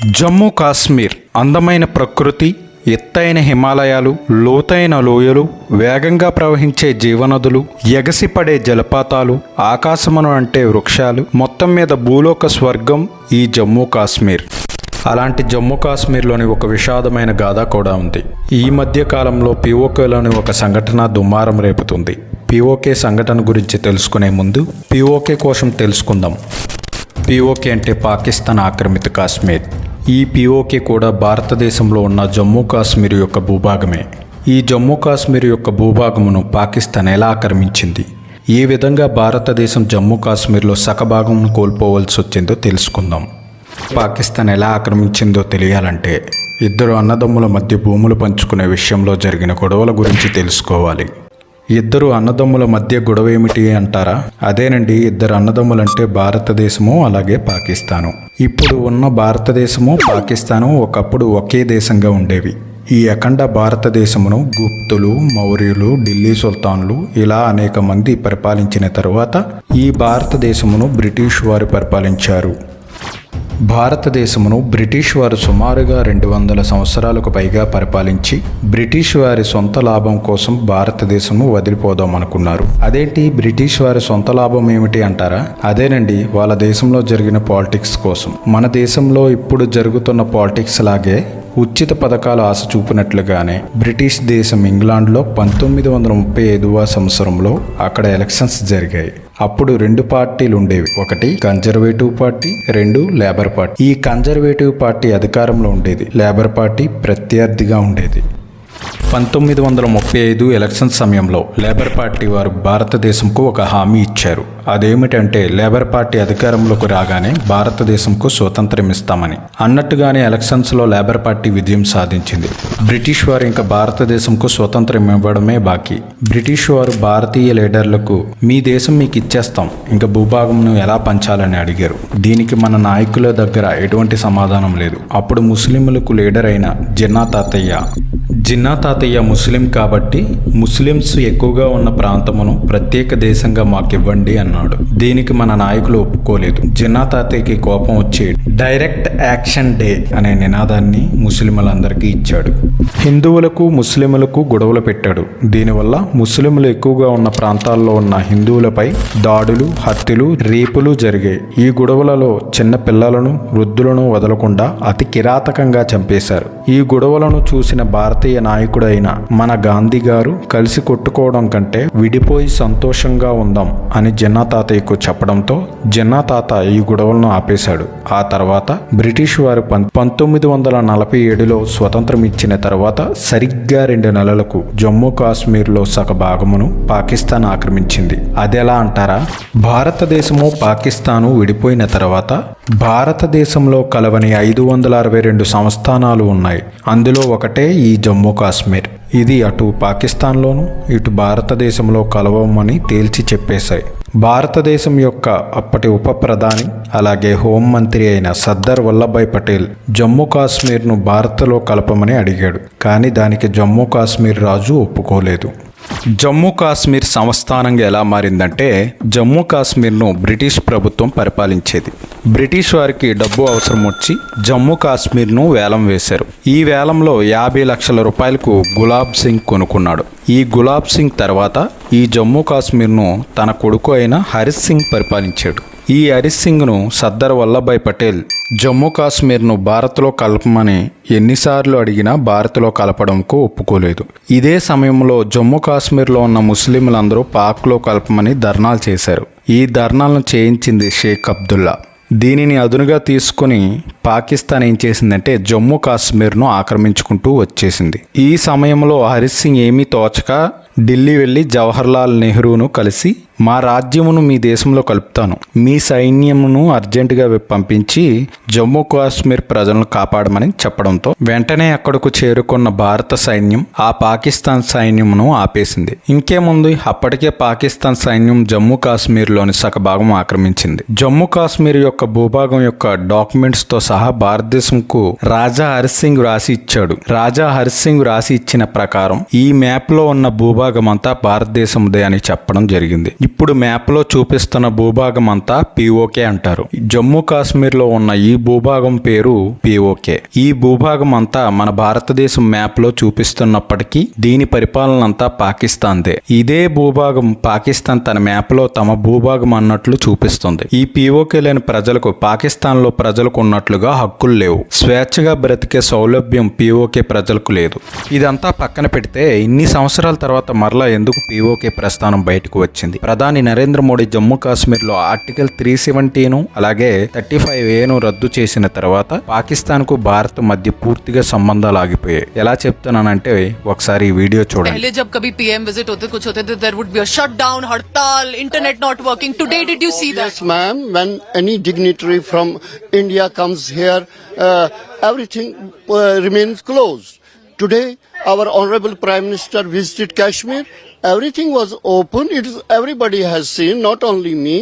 జమ్మూ కాశ్మీర్ అందమైన ప్రకృతి, ఎత్తైన హిమాలయాలు, లోతైన లోయలు, వేగంగా ప్రవహించే జీవనదులు, ఎగసిపడే జలపాతాలు, ఆకాశమును అంటే వృక్షాలు, మొత్తం మీద భూలోక స్వర్గం ఈ జమ్మూ కాశ్మీర్. అలాంటి జమ్మూ కాశ్మీర్లోని ఒక విషాదమైన గాథ కూడా ఉంది. ఈ మధ్య కాలంలో పిఓకేలోని ఒక సంఘటన దుమారం రేపుతుంది. పిఓకే సంఘటన గురించి తెలుసుకునే ముందు పిఓకే కోసం తెలుసుకుందాం. పిఓకే అంటే పాకిస్తాన్ ఆక్రమిత కాశ్మీర్. ఈ పిఓకే కూడా భారతదేశంలో ఉన్న జమ్మూ కాశ్మీర్ యొక్క భూభాగమే. ఈ జమ్మూ కాశ్మీర్ యొక్క భూభాగమును పాకిస్తాన్ ఎలా ఆక్రమించింది, ఏ విధంగా భారతదేశం జమ్మూ కాశ్మీర్లో సగభాగమును కోల్పోవలసి వచ్చిందో తెలుసుకుందాం. పాకిస్తాన్ ఎలా ఆక్రమించిందో తెలియాలంటే ఇద్దరు అన్నదమ్ముల మధ్య భూములు పంచుకునే విషయంలో జరిగిన గొడవల గురించి తెలుసుకోవాలి. ఇద్దరు అన్నదమ్ముల మధ్య గొడవ ఏమిటి అంటారా? అదేనండి, ఇద్దరు అన్నదమ్ములంటే భారతదేశము అలాగే పాకిస్తాను. ఇప్పుడు ఉన్న భారతదేశము పాకిస్తాను ఒకప్పుడు ఒకే దేశంగా ఉండేవి. ఈ అఖండ భారతదేశమును గుప్తులు, మౌర్యులు, ఢిల్లీ సుల్తాన్లు ఇలా అనేక మంది పరిపాలించిన తరువాత ఈ భారతదేశమును బ్రిటిష్ వారు పరిపాలించారు. భారతదేశమును బ్రిటిష్ వారు సుమారుగా 200 సంవత్సరాలకు పైగా పరిపాలించి బ్రిటిష్ వారి సొంత లాభం కోసం భారతదేశము వదిలిపోదాం అనుకున్నారు. అదేంటి బ్రిటిష్ వారి సొంత లాభం ఏమిటి అంటారా? అదేనండి, వాళ్ళ దేశంలో జరిగిన పాలిటిక్స్ కోసం. మన దేశంలో ఇప్పుడు జరుగుతున్న పాలిటిక్స్ లాగే ఉచిత పథకాలు ఆశ చూపినట్లుగానే బ్రిటిష్ దేశం ఇంగ్లాండ్లో 1935వ సంవత్సరంలో అక్కడ ఎలక్షన్స్ జరిగాయి. అప్పుడు 2 పార్టీలు ఉండేవి. ఒకటి కన్జర్వేటివ్ పార్టీ, 2 లేబర్ పార్టీ. ఈ కన్జర్వేటివ్ పార్టీ అధికారంలో ఉండేది, లేబర్ పార్టీ ప్రత్యర్థిగా ఉండేది. 1935 ఎలక్షన్ సమయంలో లేబర్ పార్టీ వారు భారతదేశంకు ఒక హామీ ఇచ్చారు. అదేమిటంటే లేబర్ పార్టీ అధికారంలోకి రాగానే భారతదేశంకు స్వతంత్రం ఇస్తామని. అన్నట్టుగానే ఎలక్షన్స్లో లేబర్ పార్టీ విజయం సాధించింది. బ్రిటిష్ వారు ఇంకా భారతదేశంకు స్వతంత్రం ఇవ్వడమే బాకీ. బ్రిటిష్ వారు భారతీయ లీడర్లకు మీ దేశం మీకు ఇచ్చేస్తాం, ఇంకా భూభాగంను ఎలా పంచాలని అడిగారు. దీనికి మన నాయకుల దగ్గర ఎటువంటి సమాధానం లేదు. అప్పుడు ముస్లింలకు లీడర్ అయిన జిన్నా తాతయ్య ముస్లిం కాబట్టి ముస్లిమ్స్ ఎక్కువగా ఉన్న ప్రాంతమును ప్రత్యేక దేశంగా మాకివ్వండి అన్నాడు. దీనికి మన నాయకులు ఒప్పుకోలేదు. జిన్నా తాతయ్యకి కోపం వచ్చి డైరెక్ట్ యాక్షన్ డే అనే నినాదాన్ని ముస్లింలందరికీ ఇచ్చాడు. హిందువులకు ముస్లింలకు గొడవలు పెట్టాడు. దీనివల్ల ముస్లింలు ఎక్కువగా ఉన్న ప్రాంతాల్లో ఉన్న హిందువులపై దాడులు, హత్యలు, రేపులు జరిగాయి. ఈ గొడవలలో చిన్న పిల్లలను, వృద్ధులను వదలకుండా అతి కిరాతకంగా చంపేశారు. ఈ గొడవలను చూసిన భారతీయ నాయకుడైన మన గాంధీ గారు కలిసి కొట్టుకోవడం కంటే విడిపోయి సంతోషంగా ఉందాం అని జిన్నా తాతయ్యకు చెప్పడంతో జిన్నా తాత ఈ గొడవలను ఆపేశాడు. ఆ తర్వాత బ్రిటిష్ వారు 1947లో స్వతంత్రం ఇచ్చిన తర్వాత సరిగ్గా 2 నెలలకు జమ్మూ కాశ్మీర్లో సగ భాగమును పాకిస్తాన్ ఆక్రమించింది. అదెలా అంటారా? భారతదేశము పాకిస్తాను విడిపోయిన తర్వాత భారతదేశంలో కలవని 562 సంస్థానాలు ఉన్నాయి. అందులో ఒకటే ఈ జమ్మూ కాశ్మీర్. ఇది అటు పాకిస్తాన్లోను ఇటు భారతదేశంలో కలవమని తేల్చి చెప్పేశాయి. భారతదేశం యొక్క అప్పటి ఉప ప్రధాని అలాగే హోంమంత్రి అయిన సర్దార్ వల్లభాయ్ పటేల్ జమ్మూ కాశ్మీర్ను భారత్లో కలపమని అడిగాడు. కానీ దానికి జమ్మూ కాశ్మీర్ రాజు ఒప్పుకోలేదు. జమ్మూ కాశ్మీర్ సంస్థానంగా ఎలా మారిందంటే జమ్మూ కాశ్మీర్ను బ్రిటిష్ ప్రభుత్వం పరిపాలించేది. బ్రిటిష్ వారికి డబ్బు అవసరం వచ్చి జమ్మూ కాశ్మీర్ను వేలం వేశారు. ఈ వేలంలో 50 లక్షల రూపాయలకు గులాబ్ సింగ్ కొనుక్కున్నాడు. ఈ గులాబ్ సింగ్ తర్వాత ఈ జమ్మూ కాశ్మీర్ను తన కొడుకు అయిన హరి సింగ్ పరిపాలించాడు. ఈ హరి సింగ్ను సర్దార్ వల్లభాయ్ పటేల్ జమ్మూ కాశ్మీర్ను భారత్లో కలపమని ఎన్నిసార్లు అడిగినా భారత్లో కలపడంకు ఒప్పుకోలేదు. ఇదే సమయంలో జమ్మూ కాశ్మీర్లో ఉన్న ముస్లింలందరూ పాక్లో కలపమని ధర్నాలు చేశారు. ఈ ధర్నాలను చేయించింది షేక్ అబ్దుల్లా. దీనిని అదునుగా తీసుకుని పాకిస్తాన్ ఏం చేసిందంటే జమ్మూ కాశ్మీర్ను ఆక్రమించుకుంటూ వచ్చేసింది. ఈ సమయంలో హరి సింగ్ ఏమీ తోచక ఢిల్లీ వెళ్ళి జవహర్లాల్ నెహ్రూను కలిసి మా రాజ్యమును మీ దేశంలో కలుపుతాను, మీ సైన్యమును అర్జెంటుగా పంపించి జమ్మూ కాశ్మీర్ ప్రజలను కాపాడమని చెప్పడంతో వెంటనే అక్కడకు చేరుకున్న భారత సైన్యం ఆ పాకిస్తాన్ సైన్యమును ఆపేసింది. ఇంకేముంది, అప్పటికే పాకిస్తాన్ సైన్యం జమ్మూ కాశ్మీర్లోని సగభాగం ఆక్రమించింది. జమ్మూ కాశ్మీర్ యొక్క భూభాగం యొక్క డాక్యుమెంట్స్తో సహా భారతదేశంకు రాజా హరి సింగ్ రాసి ఇచ్చాడు. రాజా హరి సింగ్ రాసి ఇచ్చిన ప్రకారం ఈ మ్యాప్లో ఉన్న భూభాగం అంతా భారతదేశందే అని చెప్పడం జరిగింది. ఇప్పుడు మ్యాప్లో చూపిస్తున్న భూభాగం అంతా పీఓకే అంటారు. జమ్మూ కాశ్మీర్లో ఉన్న ఈ భూభాగం పేరు పీఓకే. ఈ భూభాగం అంతా మన భారతదేశం మ్యాప్లో చూపిస్తున్నప్పటికీ దీని పరిపాలన అంతా పాకిస్తాన్దే. ఇదే భూభాగం పాకిస్తాన్ తన మ్యాప్లో తమ భూభాగం అన్నట్లు చూపిస్తుంది. ఈ పీఓకే లేని ప్రజలకు పాకిస్తాన్లో ప్రజలకు ఉన్నట్లుగా హక్కులు లేవు. స్వేచ్ఛగా బ్రతికే సౌలభ్యం పీఓకే ప్రజలకు లేదు. ఇదంతా పక్కన పెడితే ఇన్ని సంవత్సరాల తర్వాత మరలా ఎందుకు పీఓకే ప్రస్థానం బయటకు వచ్చింది? ప్రధాని నరేంద్ర మోడీ జమ్మూ కాశ్మీర్లో ఆర్టికల్ 370ను అలాగే 35A రద్దు చేసిన తర్వాత పాకిస్తాన్కు భారత్ మధ్య పూర్తిగా సంబంధాలు ఆగిపోయాయి. ఎలా చెప్తున్నానంటే ఒకసారి ఈ వీడియో చూడండి. पहले जब कभी पीएम विजिट होते कुछ होते थे there would be a shutdown, हड़ताल, internet not working. Today did you see that? Yes, ma'am. When any dignitary from India comes here, everything remains closed. Today, our Honorable Prime Minister visited Kashmir. Everything was open. Everybody has seen, not only me.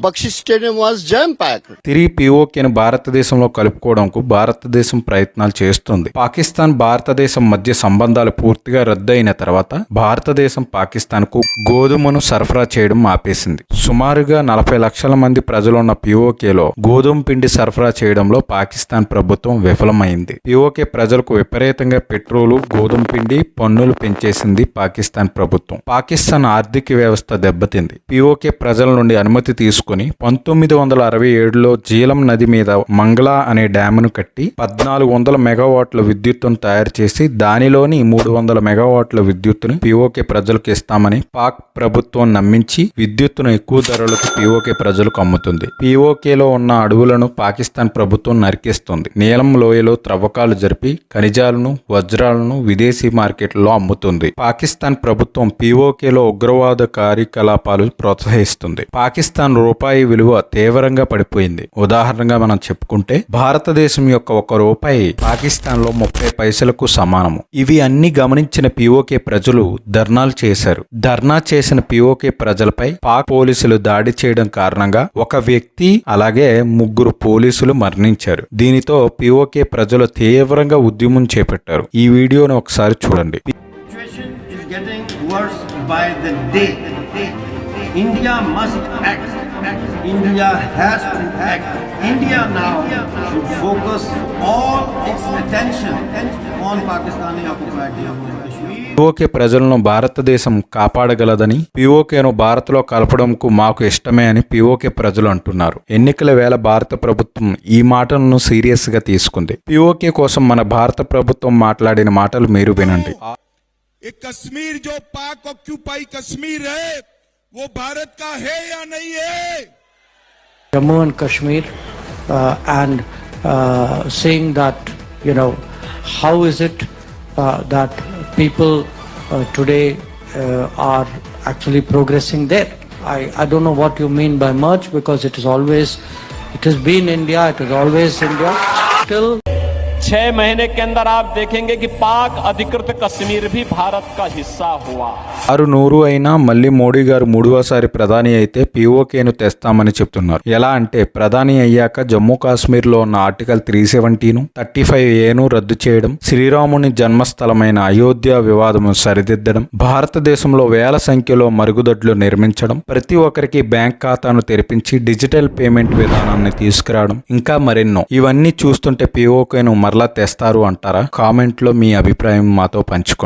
Bakshi Stadium was jam-packed. తిరిగి పీఓకేను భారతదేశంలో కలుపుకోవడానికి భారతదేశం ప్రయత్నాలు చేస్తుంది. పాకిస్తాన్ భారతదేశం మధ్య సంబంధాలు పూర్తిగా రద్దయిన తర్వాత భారతదేశం పాకిస్తాన్కు గోధుమను సరఫరా చేయడం ఆపేసింది. సుమారుగా 40 లక్షల మంది ప్రజలున్న పీఓకేలో గోధుమ పిండి సరఫరా చేయడంలో పాకిస్తాన్ ప్రభుత్వం విఫలమైంది. పీఓకే ప్రజలకు విపరీతంగా పెట్రోలు, గోధుమ పిండి, పన్నులు పెంచేసింది పాకిస్తాన్ ప్రభుత్వం. పాకిస్తాన్ ఆర్థిక వ్యవస్థ దెబ్బతింది. పీఓకే ప్రజల నుండి అనుమతి తీసుకుని 1967లో జీలం నది మీద మంగళా అనే డ్యామును కట్టి 1400 మెగావాట్ల విద్యుత్తును తయారు చేసి దానిలోని 300 మెగావాట్ల విద్యుత్తును పీఓకే ప్రజలకు ఇస్తామని పాక్ ప్రభుత్వం నమ్మించి విద్యుత్తును ఎక్కువ ధరలకు పీఓకే ప్రజలకు అమ్ముతుంది. పీఓకేలో ఉన్న అడవులను పాకిస్తాన్ ప్రభుత్వం నరికేస్తుంది. నీలం లోయలో త్రవ్వకాలు జరిపి ఖనిజాలను, వజ్రాలను విదేశీ మార్కెట్లలో అమ్ముతుంది. పాకిస్తాన్ ప్రభుత్వం పీఓకేలో ఉగ్రవాద కార్యకలాపాలు ప్రోత్సహిస్తుంది. పాకిస్తాన్ రూపాయి విలువ తీవ్రంగా పడిపోయింది. ఉదాహరణగా మనం చెప్పుకుంటే భారతదేశం యొక్క 1 రూపాయి పాకిస్తాన్లో 30 పైసలకు సమానము. ఇవి అన్ని గమనించిన పీఓకే ప్రజలు ధర్నాలు చేశారు. ధర్నా చేసిన పీఓకే ప్రజలపై పాక్ పోలీసులు దాడి చేయడం కారణంగా ఒక వ్యక్తి అలాగే 3 పోలీసులు మరణించారు. దీనితో పీఓకే ప్రజలు తీవ్రంగా ఉద్యమం చేపట్టారు. ఈ వీడియోను ఒకసారి చూడండి. Situation is getting worse by the day. India must act. India has to act. India now should focus all its attention on Pakistani occupied Jammu and Kashmir. PoK ప్రజలను భారతదేశం కాపాడగలదని, పీఓకేను భారత్లో కలపడంకు మాకు ఇష్టమే అని పీఓకే ప్రజలు అంటున్నారు. ఎన్నికల వేళ భారత ప్రభుత్వం ఈ మాటలను సీరియస్ గా తీసుకుంది. పీఓకే కోసం మన భారత ప్రభుత్వం మాట్లాడిన మాటలు మీరు వినండి. कश्मीर जो पाक ऑक्यूपाई कश्मीर है वो भारत का है या नहीं है? Jammu and Kashmir and saying that, you know, how is it that people today are actually progressing there? I don't know what you mean by merge, because it has been India, it is always India. Still 6 महीने के अंदर आप देखेंगे कि पाक अधिकृत कश्मीर भी भारत का हिस्सा हुआ. 600 అయినా మళ్ళీ మోడీ గారు 3వసారి ప్రధాని అయితే పీఓకేను తెస్తామని చెప్తున్నారు. ఎలా అంటే ప్రధాని అయ్యాక జమ్మూ కాశ్మీర్లో ఉన్న ఆర్టికల్ 370ను 35A రద్దు చేయడం, శ్రీరాముని జన్మస్థలమైన అయోధ్య వివాదము సరిదిద్దడం, భారతదేశంలో వేల సంఖ్యలో మరుగుదొడ్లు నిర్మించడం, ప్రతి ఒక్కరికి బ్యాంక్ ఖాతాను తెరిపించి డిజిటల్ పేమెంట్ విధానాన్ని తీసుకురావడం, ఇంకా మరెన్నో. ఇవన్నీ చూస్తుంటే పీఓకేను మరలా తెస్తారు అంటారా? కామెంట్లో మీ అభిప్రాయం మాతో పంచుకోండి.